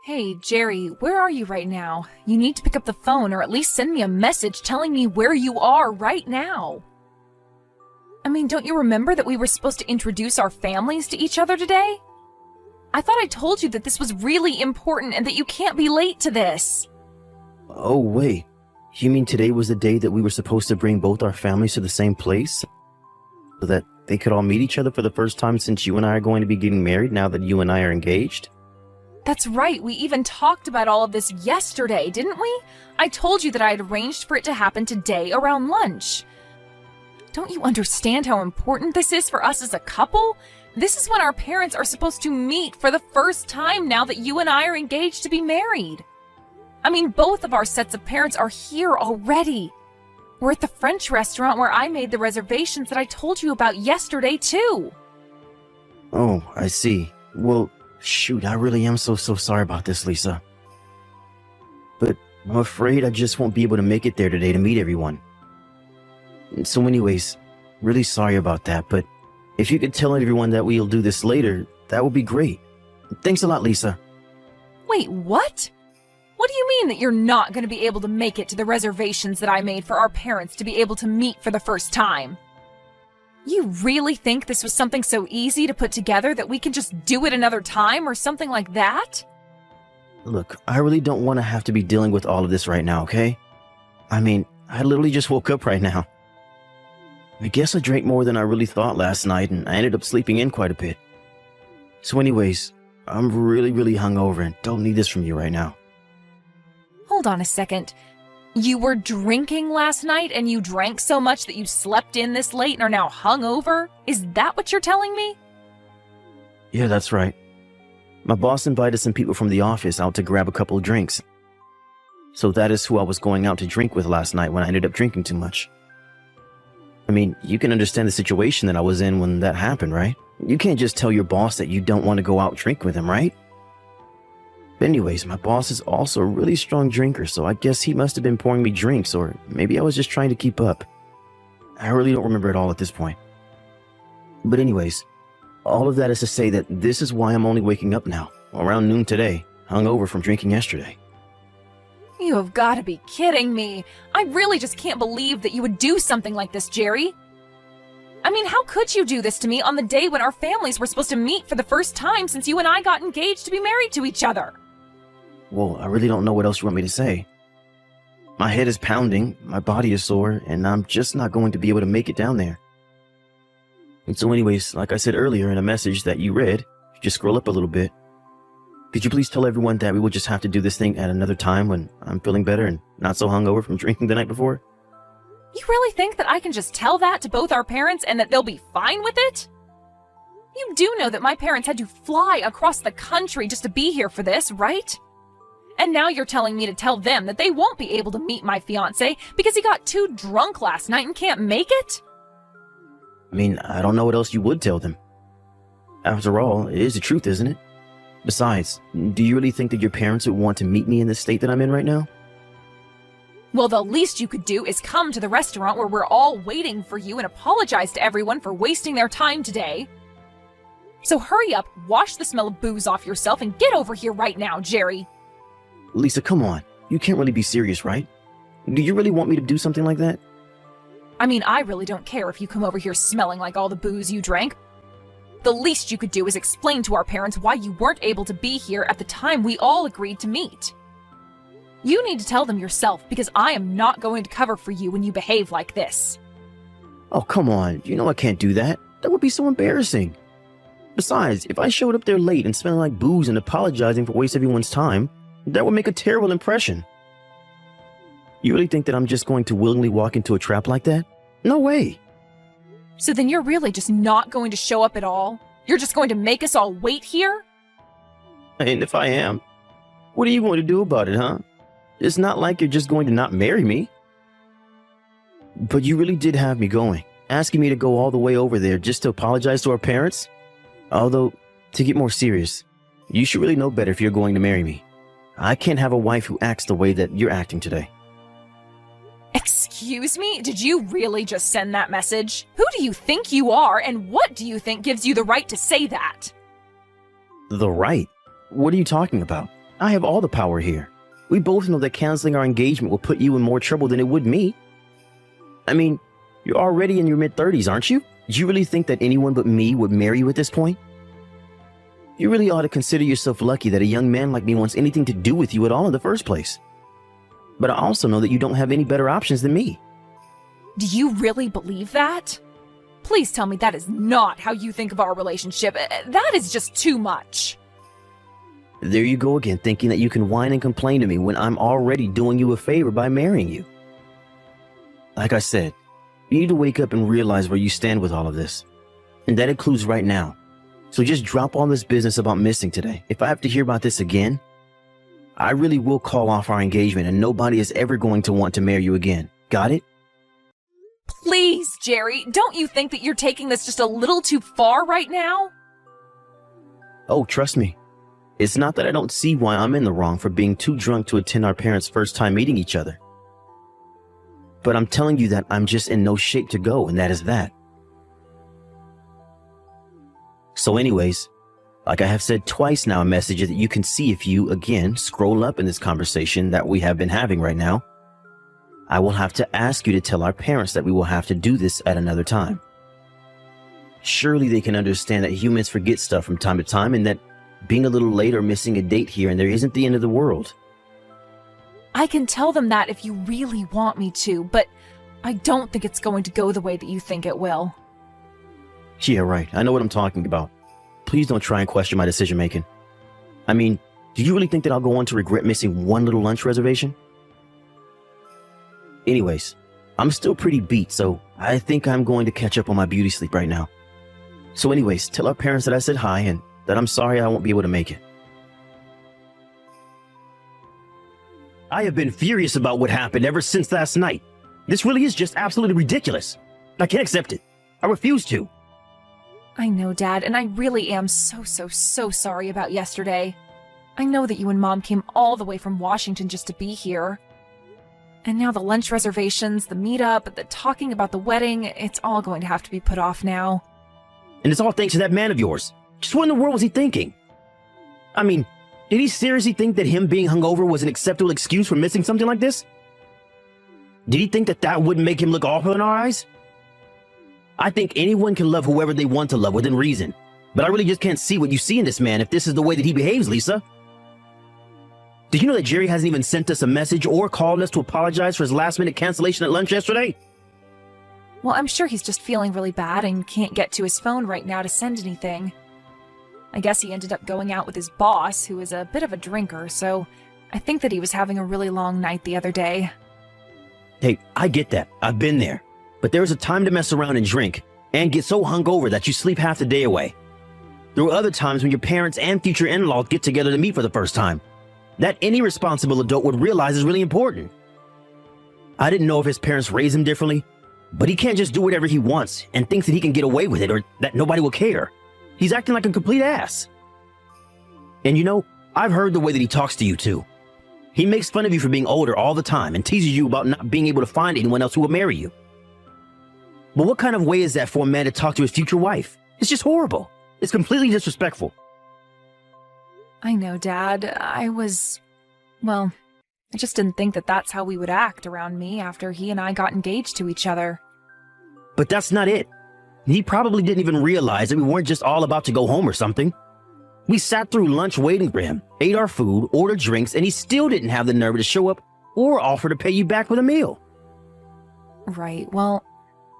Hey, Jerry, where are you right now? You need to pick up the phone or at least send me a message telling me where you are right now. I mean, don't you remember that we were supposed to introduce our families to each other today? I thought I told you that this was really important and that you can't be late to this. Oh, wait. You mean today was the day that we were supposed to bring both our families to the same place? So that they could all meet each other for the first time since you and I are going to be getting married now that you and I are engaged? That's right, we even talked about all of this yesterday, didn't we? I told you that I had arranged for it to happen today around lunch. Don't you understand how important this is for us as a couple? This is when our parents are supposed to meet for the first time now that you and I are engaged to be married. I mean, both of our sets of parents are here already. We're at the French restaurant where I made the reservations that I told you about yesterday, too. Oh, I see. Well, shoot, I really am so sorry about this, Lisa. But I'm afraid I just won't be able to make it there today to meet everyone. So anyways, really sorry about that, but if you could tell everyone that we'll do this later, that would be great. Thanks a lot, Lisa. Wait, what? What do you mean that you're not going to be able to make it to the reservations that I made for our parents to be able to meet for the first time? You really think this was something so easy to put together that we can just do it another time or something like that? Look, I really don't want to have to be dealing with all of this right now, okay? I mean, I literally just woke up right now. I guess I drank more than I really thought last night, and I ended up sleeping in quite a bit. So anyways, I'm really hungover and don't need this from you right now. Hold on a second. You were drinking last night and you drank so much that you slept in this late and are now hungover? Is that what you're telling me? Yeah, that's right. My boss invited some people from the office out to grab a couple of drinks. So that is who I was going out to drink with last night when I ended up drinking too much. I mean, you can understand the situation that I was in when that happened, right? You can't just tell your boss that you don't want to go out drink with him, right? But anyways, my boss is also a really strong drinker, so I guess he must have been pouring me drinks, or maybe I was just trying to keep up. I really don't remember it all at this point. But anyways, all of that is to say that this is why I'm only waking up now, around noon today, hungover from drinking yesterday. You have got to be kidding me. I really just can't believe that you would do something like this, Jerry. I mean, how could you do this to me on the day when our families were supposed to meet for the first time since you and I got engaged to be married to each other? Well, I really don't know what else you want me to say. My head is pounding, my body is sore, and I'm just not going to be able to make it down there. And so anyways, like I said earlier in a message that you read, just scroll up a little bit. Could you please tell everyone that we will just have to do this thing at another time when I'm feeling better and not so hungover from drinking the night before? You really think that I can just tell that to both our parents and that they'll be fine with it? You do know that my parents had to fly across the country just to be here for this, right? And now you're telling me to tell them that they won't be able to meet my fiancé because he got too drunk last night and can't make it? I mean, I don't know what else you would tell them. After all, it is the truth, isn't it? Besides, do you really think that your parents would want to meet me in the state that I'm in right now? Well, the least you could do is come to the restaurant where we're all waiting for you and apologize to everyone for wasting their time today. So hurry up, wash the smell of booze off yourself, and get over here right now, Jerry. Lisa, come on. You can't really be serious, right? Do you really want me to do something like that? I mean, I really don't care if you come over here smelling like all the booze you drank. The least you could do is explain to our parents why you weren't able to be here at the time we all agreed to meet. You need to tell them yourself, because I am not going to cover for you when you behave like this. Oh, come on. You know I can't do that. That would be so embarrassing. Besides, if I showed up there late and smelling like booze and apologizing for wasting everyone's time, that would make a terrible impression. You really think that I'm just going to willingly walk into a trap like that? No way. So then you're really just not going to show up at all? You're just going to make us all wait here? And if I am, what are you going to do about it, huh? It's not like you're just going to not marry me. But you really did have me going, asking me to go all the way over there just to apologize to our parents? Although, to get more serious, you should really know better if you're going to marry me. I can't have a wife who acts the way that you're acting today. Excuse me? Did you really just send that message? Who do you think you are, and what do you think gives you the right to say that? The right? What are you talking about? I have all the power here. We both know that canceling our engagement will put you in more trouble than it would me. I mean, you're already in your mid-30s, aren't you? Do you really think that anyone but me would marry you at this point? You really ought to consider yourself lucky that a young man like me wants anything to do with you at all in the first place. But I also know that you don't have any better options than me. Do you really believe that? Please tell me that is not how you think of our relationship. That is just too much. There you go again, thinking that you can whine and complain to me when I'm already doing you a favor by marrying you. Like I said, you need to wake up and realize where you stand with all of this. And that includes right now. So just drop all this business about missing today. If I have to hear about this again, I really will call off our engagement and nobody is ever going to want to marry you again. Got it? Please, Jerry, don't you think that you're taking this just a little too far right now? Oh, trust me. It's not that I don't see why I'm in the wrong for being too drunk to attend our parents' first time meeting each other. But I'm telling you that I'm just in no shape to go, and that is that. So anyways, like I have said twice now in messages that you can see if you, again, scroll up in this conversation that we have been having right now, I will have to ask you to tell our parents that we will have to do this at another time. Surely they can understand that humans forget stuff from time to time and that being a little late or missing a date here and there isn't the end of the world. I can tell them that if you really want me to, but I don't think it's going to go the way that you think it will. Yeah, right. I know what I'm talking about. Please don't try and question my decision making. I mean, do you really think that I'll go on to regret missing one little lunch reservation? Anyways, I'm still pretty beat, so I think I'm going to catch up on my beauty sleep right now. So anyways, tell our parents that I said hi and that I'm sorry I won't be able to make it. I have been furious about what happened ever since last night. This really is just absolutely ridiculous. I can't accept it. I refuse to. I know, Dad, and I really am so sorry about yesterday. I know that you and Mom came all the way from Washington just to be here. And now the lunch reservations, the meetup, the talking about the wedding, it's all going to have to be put off now. And it's all thanks to that man of yours. Just what in the world was he thinking? I mean, did he seriously think that him being hungover was an acceptable excuse for missing something like this? Did he think that that wouldn't make him look awful in our eyes? I think anyone can love whoever they want to love within reason. But I really just can't see what you see in this man if this is the way that he behaves, Lisa. Did you know that Jerry hasn't even sent us a message or called us to apologize for his last-minute cancellation at lunch yesterday? Well, I'm sure he's just feeling really bad and can't get to his phone right now to send anything. I guess he ended up going out with his boss, who is a bit of a drinker, so I think that he was having a really long night the other day. Hey, I get that. I've been there. But there is a time to mess around and drink, and get so hungover that you sleep half the day away. There were other times when your parents and future in-laws get together to meet for the first time. That any responsible adult would realize is really important. I didn't know if his parents raised him differently, but he can't just do whatever he wants and thinks that he can get away with it or that nobody will care. He's acting like a complete ass. And you know, I've heard the way that he talks to you too. He makes fun of you for being older all the time and teases you about not being able to find anyone else who will marry you. But what kind of way is that for a man to talk to his future wife? It's just horrible. It's completely disrespectful. I know, Dad. I just didn't think that that's how we would act around me after he and I got engaged to each other. But that's not it. He probably didn't even realize that we weren't just all about to go home or something. We sat through lunch waiting for him, ate our food, ordered drinks, and he still didn't have the nerve to show up or offer to pay you back with a meal. Right, well,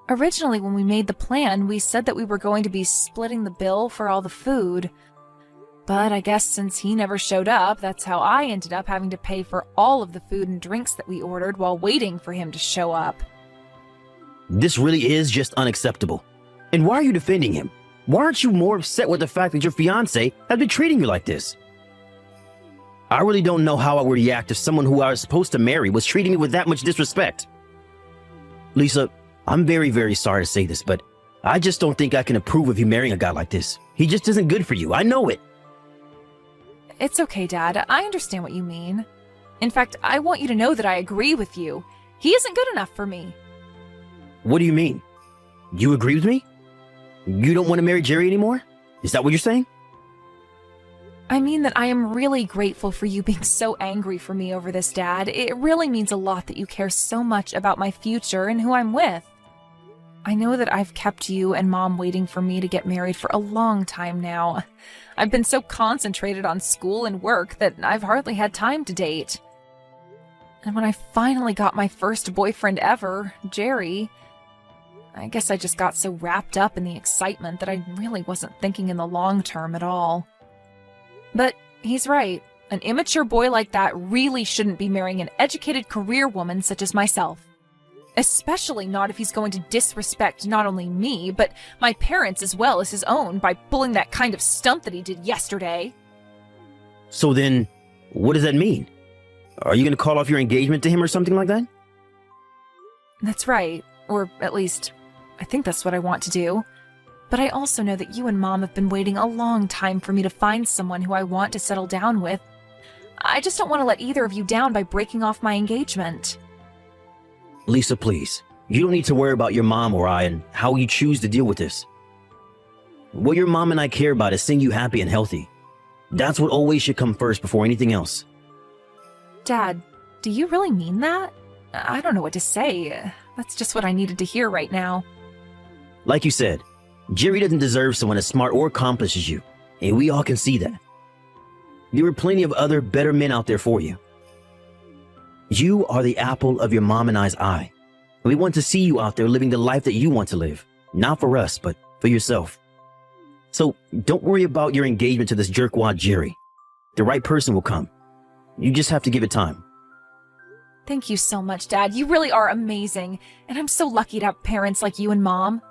originally when we made the plan, we said that we were going to be splitting the bill for all the food. But I guess since he never showed up, that's how I ended up having to pay for all of the food and drinks that we ordered while waiting for him to show up. This really is just unacceptable. And why are you defending him? Why aren't you more upset with the fact that your fiancé has been treating you like this? I really don't know how I would react if someone who I was supposed to marry was treating me with that much disrespect. Lisa, I'm very sorry to say this, but I just don't think I can approve of you marrying a guy like this. He just isn't good for you. I know it. It's okay, Dad. I understand what you mean. In fact, I want you to know that I agree with you. He isn't good enough for me. What do you mean? You agree with me? You don't want to marry Jerry anymore? Is that what you're saying? I mean that I am really grateful for you being so angry for me over this, Dad. It really means a lot that you care so much about my future and who I'm with. I know that I've kept you and Mom waiting for me to get married for a long time now. I've been so concentrated on school and work that I've hardly had time to date. And when I finally got my first boyfriend ever, Jerry, I guess I just got so wrapped up in the excitement that I really wasn't thinking in the long term at all. But he's right. An immature boy like that really shouldn't be marrying an educated career woman such as myself. Especially not if he's going to disrespect not only me, but my parents as well as his own by pulling that kind of stunt that he did yesterday. So then, what does that mean? Are you going to call off your engagement to him or something like that? That's right. Or at least, I think that's what I want to do. But I also know that you and Mom have been waiting a long time for me to find someone who I want to settle down with. I just don't want to let either of you down by breaking off my engagement. Lisa, please. You don't need to worry about your mom or I and how you choose to deal with this. What your mom and I care about is seeing you happy and healthy. That's what always should come first before anything else. Dad, do you really mean that? I don't know what to say. That's just what I needed to hear right now. Like you said, Jerry doesn't deserve someone as smart or accomplished as you, and we all can see that. There are plenty of other better men out there for you. You are the apple of your mom and I's eye. And we want to see you out there living the life that you want to live. Not for us, but for yourself. So don't worry about your engagement to this jerkwad Jerry. The right person will come. You just have to give it time. Thank you so much, Dad. You really are amazing. And I'm so lucky to have parents like you and Mom.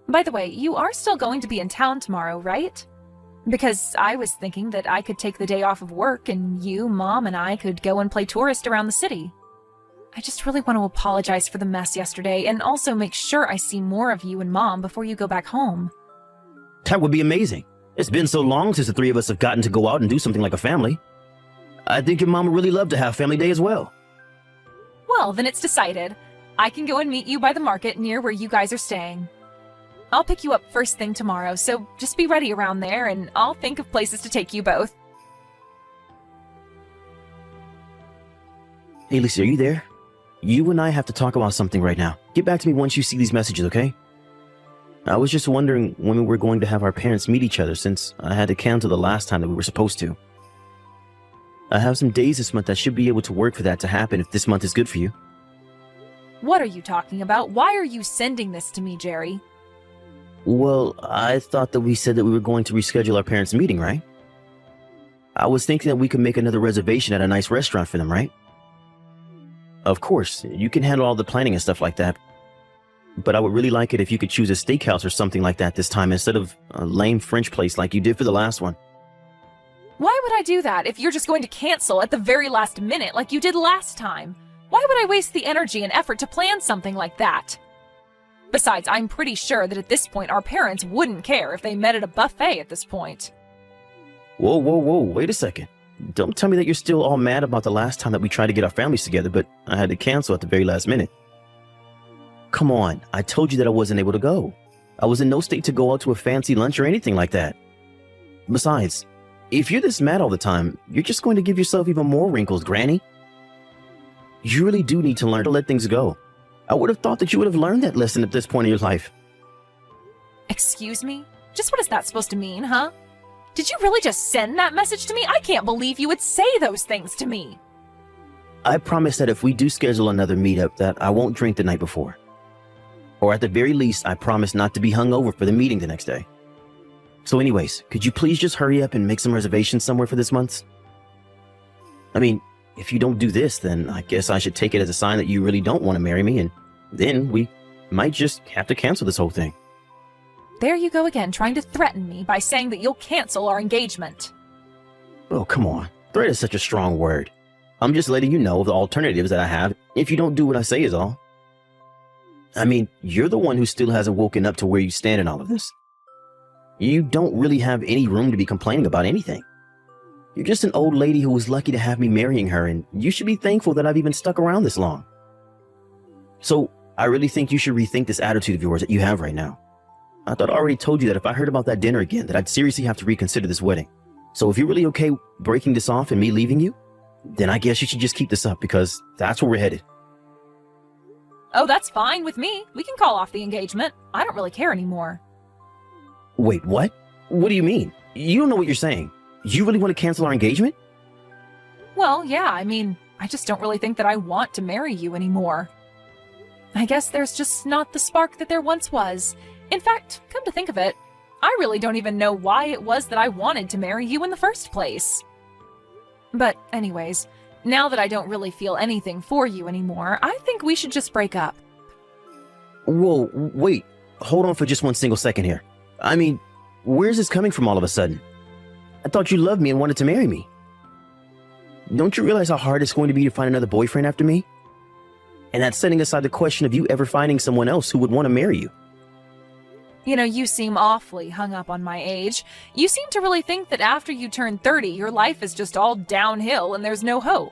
By the way, you are still going to be in town tomorrow, right? Because I was thinking that I could take the day off of work and you, Mom, and I could go and play tourist around the city. I just really want to apologize for the mess yesterday and also make sure I see more of you and Mom before you go back home. That would be amazing. It's been so long since the three of us have gotten to go out and do something like a family. I think your mom would really love to have family day as well. Well, then it's decided. I can go and meet you by the market near where you guys are staying. I'll pick you up first thing tomorrow, so just be ready around there and I'll think of places to take you both. Hey, Lisa, are you there? You and I have to talk about something right now. Get back to me once you see these messages, okay? I was just wondering when we were going to have our parents meet each other since I had to cancel the last time that we were supposed to. I have some days this month that should be able to work for that to happen if this month is good for you. What are you talking about? Why are you sending this to me, Jerry? Well, I thought that we said that we were going to reschedule our parents' meeting, right? I was thinking that we could make another reservation at a nice restaurant for them, right? Of course, you can handle all the planning and stuff like that. But I would really like it if you could choose a steakhouse or something like that this time instead of a lame French place like you did for the last one. Why would I do that if you're just going to cancel at the very last minute like you did last time? Why would I waste the energy and effort to plan something like that? Besides, I'm pretty sure that at this point our parents wouldn't care if they met at a buffet at this point. Whoa, wait a second. Don't tell me that you're still all mad about the last time that we tried to get our families together, but I had to cancel at the very last minute. Come on, I told you that I wasn't able to go. I was in no state to go out to a fancy lunch or anything like that. Besides, if you're this mad all the time, you're just going to give yourself even more wrinkles, Granny. You really do need to learn to let things go. I would have thought that you would have learned that lesson at this point in your life. Excuse me? Just what is that supposed to mean, huh? Did you really just send that message to me? I can't believe you would say those things to me. I promise that if we do schedule another meetup that I won't drink the night before. Or at the very least, I promise not to be hungover for the meeting the next day. So anyways, could you please just hurry up and make some reservations somewhere for this month? I mean, if you don't do this, then I guess I should take it as a sign that you really don't want to marry me, and then we might just have to cancel this whole thing. There you go again, trying to threaten me by saying that you'll cancel our engagement. Oh, come on. Threat is such a strong word. I'm just letting you know of the alternatives that I have if you don't do what I say is all. I mean, you're the one who still hasn't woken up to where you stand in all of this. You don't really have any room to be complaining about anything. You're just an old lady who was lucky to have me marrying her, and you should be thankful that I've even stuck around this long. So, I really think you should rethink this attitude of yours that you have right now. I thought I already told you that if I heard about that dinner again, that I'd seriously have to reconsider this wedding. So if you're really okay breaking this off and me leaving you, then I guess you should just keep this up because that's where we're headed. Oh, that's fine with me. We can call off the engagement. I don't really care anymore. Wait, what? What do you mean? You don't know what you're saying. You really want to cancel our engagement? Well, yeah, I just don't really think that I want to marry you anymore. I guess there's just not the spark that there once was. In fact, come to think of it, I really don't even know why it was that I wanted to marry you in the first place. But anyways, now that I don't really feel anything for you anymore, I think we should just break up. Whoa, wait. Hold on for just one single second here. Where's this coming from all of a sudden? I thought you loved me and wanted to marry me. Don't you realize how hard it's going to be to find another boyfriend after me? And that's setting aside the question of you ever finding someone else who would want to marry you. You seem awfully hung up on my age. You seem to really think that after you turn 30, your life is just all downhill and there's no hope.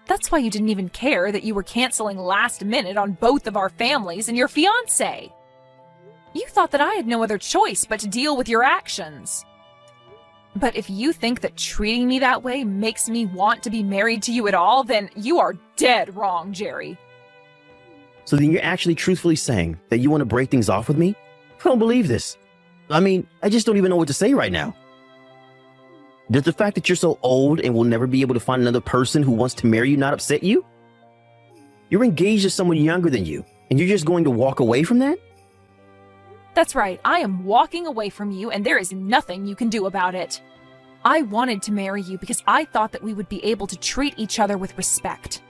That's why you didn't even care that you were canceling last minute on both of our families and your fiancé. You thought that I had no other choice but to deal with your actions. But if you think that treating me that way makes me want to be married to you at all, then you are dead wrong, Jerry. So then you're actually truthfully saying that you want to break things off with me? I don't believe this. I just don't even know what to say right now. Does the fact that you're so old and will never be able to find another person who wants to marry you not upset you? You're engaged to someone younger than you, and you're just going to walk away from that? That's right, I am walking away from you, and there is nothing you can do about it. I wanted to marry you because I thought that we would be able to treat each other with respect.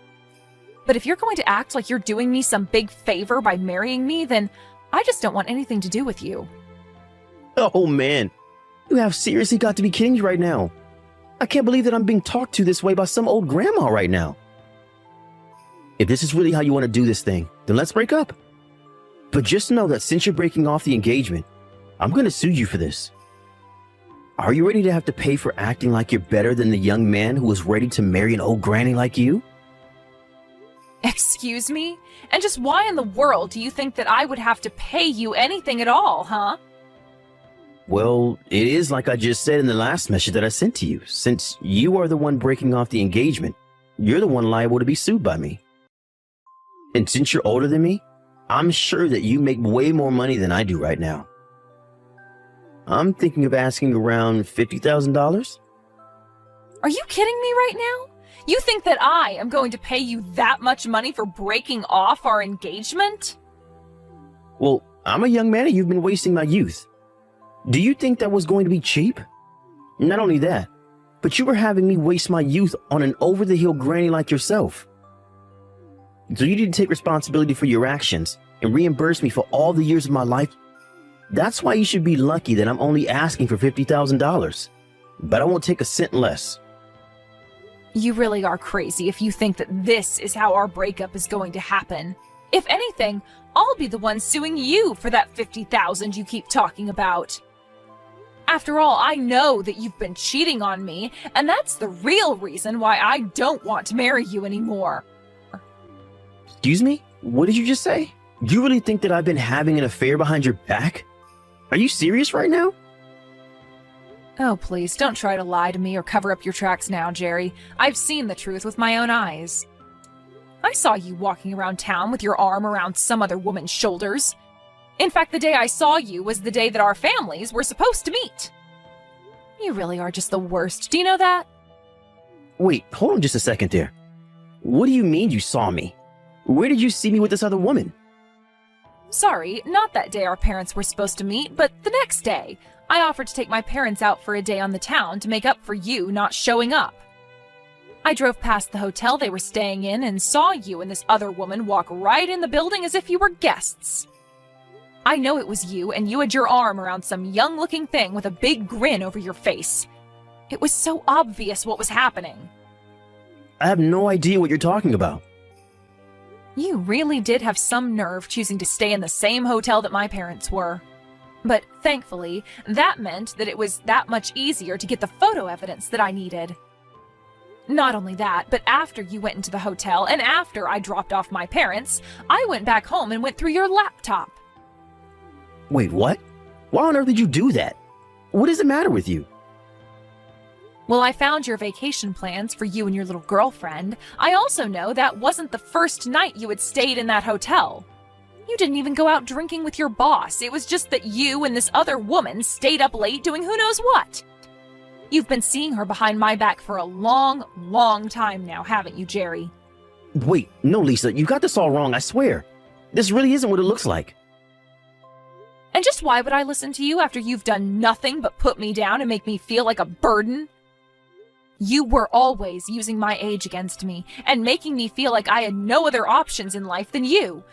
But if you're going to act like you're doing me some big favor by marrying me, then I just don't want anything to do with you. Oh man, you have seriously got to be kidding me right now. I can't believe that I'm being talked to this way by some old grandma right now. If this is really how you want to do this thing, then let's break up. But just know that since you're breaking off the engagement, I'm going to sue you for this. Are you ready to have to pay for acting like you're better than the young man who was ready to marry an old granny like you? Excuse me? And just why in the world do you think that I would have to pay you anything at all, huh? Well, it is like I just said in the last message that I sent to you. Since you are the one breaking off the engagement, you're the one liable to be sued by me. And since you're older than me, I'm sure that you make way more money than I do right now. I'm thinking of asking around $50,000. Are you kidding me right now? You think that I am going to pay you that much money for breaking off our engagement? Well, I'm a young man and you've been wasting my youth. Do you think that was going to be cheap? Not only that, but you were having me waste my youth on an over-the-hill granny like yourself. So you need to take responsibility for your actions and reimburse me for all the years of my life. That's why you should be lucky that I'm only asking for $50,000. But I won't take a cent less. You really are crazy if you think that this is how our breakup is going to happen. If anything, I'll be the one suing you for that $50,000 you keep talking about. After all, I know that you've been cheating on me, and that's the real reason why I don't want to marry you anymore. Excuse me? What did you just say? Do you really think that I've been having an affair behind your back? Are you serious right now? Oh, please, don't try to lie to me or cover up your tracks now, Jerry. I've seen the truth with my own eyes. I saw you walking around town with your arm around some other woman's shoulders. In fact, the day I saw you was the day that our families were supposed to meet. You really are just the worst. Do you know that? Wait, hold on just a second there. What do you mean you saw me? Where did you see me with this other woman? Sorry, not that day our parents were supposed to meet, but the next day. I offered to take my parents out for a day on the town to make up for you not showing up. I drove past the hotel they were staying in and saw you and this other woman walk right in the building as if you were guests. I know it was you, and you had your arm around some young-looking thing with a big grin over your face. It was so obvious what was happening. I have no idea what you're talking about. You really did have some nerve choosing to stay in the same hotel that my parents were. But thankfully, that meant that it was that much easier to get the photo evidence that I needed. Not only that, but after you went into the hotel and after I dropped off my parents, I went back home and went through your laptop. Wait, what? Why on earth did you do that? What does it matter with you? Well, I found your vacation plans for you and your little girlfriend. I also know that wasn't the first night you had stayed in that hotel. You didn't even go out drinking with your boss. It was just that you and this other woman stayed up late doing who knows what. You've been seeing her behind my back for a long, long time now, haven't you, Jerry? Wait, no, Lisa, you got this all wrong, I swear. This really isn't what it looks like. And just why would I listen to you after you've done nothing but put me down and make me feel like a burden? You were always using my age against me and making me feel like I had no other options in life than you.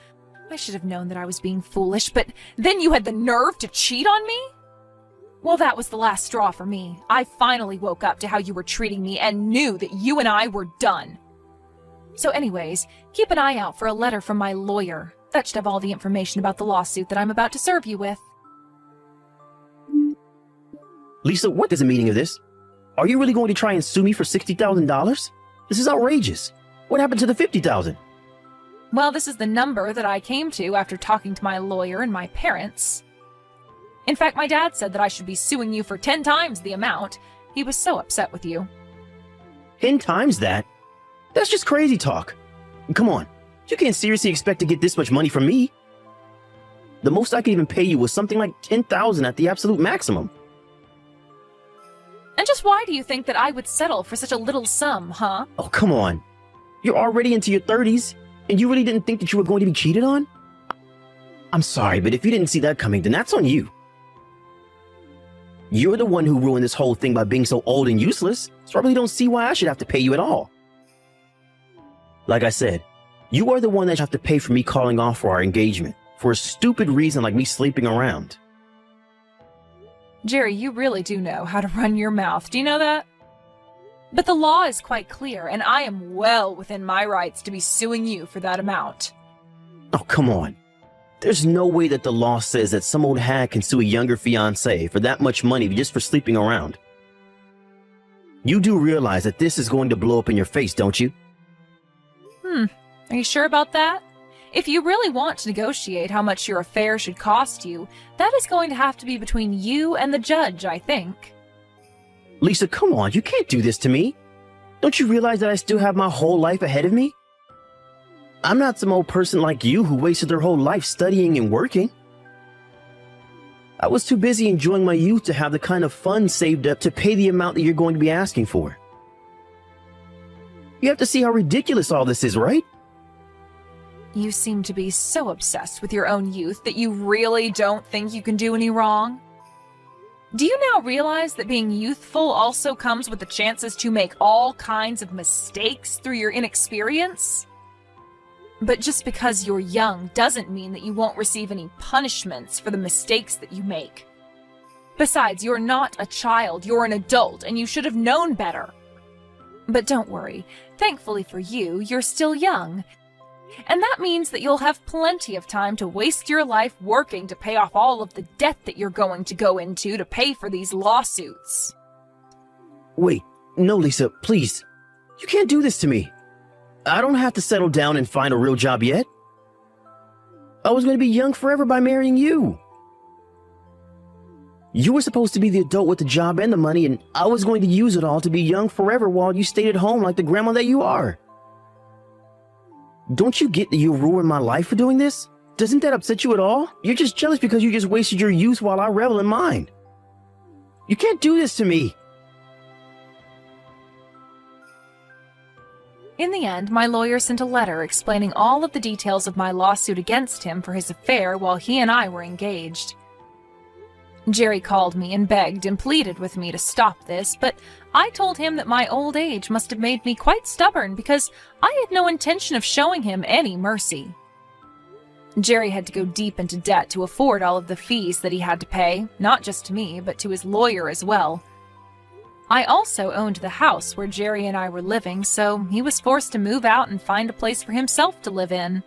I should have known that I was being foolish, but then you had the nerve to cheat on me? Well, that was the last straw for me. I finally woke up to how you were treating me and knew that you and I were done. So anyways, keep an eye out for a letter from my lawyer. That should have all the information about the lawsuit that I'm about to serve you with. Lisa, what is the meaning of this? Are you really going to try and sue me for $60,000? This is outrageous. What happened to the $50,000? Well, this is the number that I came to after talking to my lawyer and my parents. In fact, my dad said that I should be suing you for 10 times the amount. He was so upset with you. 10 times that? That's just crazy talk. Come on, you can't seriously expect to get this much money from me. The most I could even pay you was something like $10,000 at the absolute maximum. And just why do you think that I would settle for such a little sum, huh? Oh, come on. You're already into your 30s, and you really didn't think that you were going to be cheated on? I'm sorry, but if you didn't see that coming, then that's on you. You're the one who ruined this whole thing by being so old and useless, so I really don't see why I should have to pay you at all. Like I said, you are the one that should have to pay for me calling off for our engagement, for a stupid reason like me sleeping around. Jerry, you really do know how to run your mouth. Do you know that? But the law is quite clear, and I am well within my rights to be suing you for that amount. Oh, come on. There's no way that the law says that some old hag can sue a younger fiancé for that much money just for sleeping around. You do realize that this is going to blow up in your face, don't you? Are you sure about that? If you really want to negotiate how much your affair should cost you, that is going to have to be between you and the judge, I think. Lisa, come on, you can't do this to me. Don't you realize that I still have my whole life ahead of me? I'm not some old person like you who wasted their whole life studying and working. I was too busy enjoying my youth to have the kind of funds saved up to pay the amount that you're going to be asking for. You have to see how ridiculous all this is, right? You seem to be so obsessed with your own youth that you really don't think you can do any wrong. Do you now realize that being youthful also comes with the chances to make all kinds of mistakes through your inexperience? But just because you're young doesn't mean that you won't receive any punishments for the mistakes that you make. Besides, you're not a child, you're an adult, and you should have known better. But don't worry, thankfully for you, you're still young. And that means that you'll have plenty of time to waste your life working to pay off all of the debt that you're going to go into to pay for these lawsuits. Wait, no, Lisa, please. You can't do this to me. I don't have to settle down and find a real job yet. I was going to be young forever by marrying you. You were supposed to be the adult with the job and the money, and I was going to use it all to be young forever while you stayed at home like the grandma that you are. Don't you get that you ruined my life for doing this? Doesn't that upset you at all? You're just jealous because you just wasted your youth while I revel in mine. You can't do this to me. In the end, my lawyer sent a letter explaining all of the details of my lawsuit against him for his affair while he and I were engaged. Jerry called me and begged and pleaded with me to stop this, but I told him that my old age must have made me quite stubborn because I had no intention of showing him any mercy. Jerry had to go deep into debt to afford all of the fees that he had to pay, not just to me, but to his lawyer as well. I also owned the house where Jerry and I were living, so he was forced to move out and find a place for himself to live in.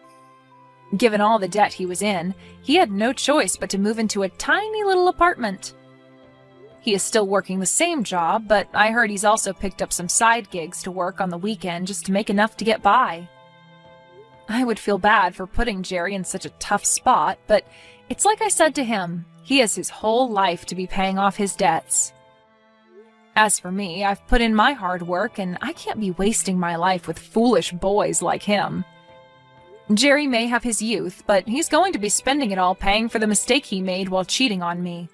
Given all the debt he was in, he had no choice but to move into a tiny little apartment. He is still working the same job, but I heard he's also picked up some side gigs to work on the weekend just to make enough to get by. I would feel bad for putting Jerry in such a tough spot, but it's like I said to him, he has his whole life to be paying off his debts. As for me, I've put in my hard work, and I can't be wasting my life with foolish boys like him. Jerry may have his youth, but he's going to be spending it all paying for the mistake he made while cheating on me.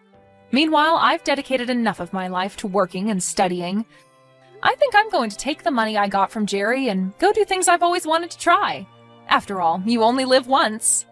Meanwhile, I've dedicated enough of my life to working and studying. I think I'm going to take the money I got from Jerry and go do things I've always wanted to try. After all, you only live once.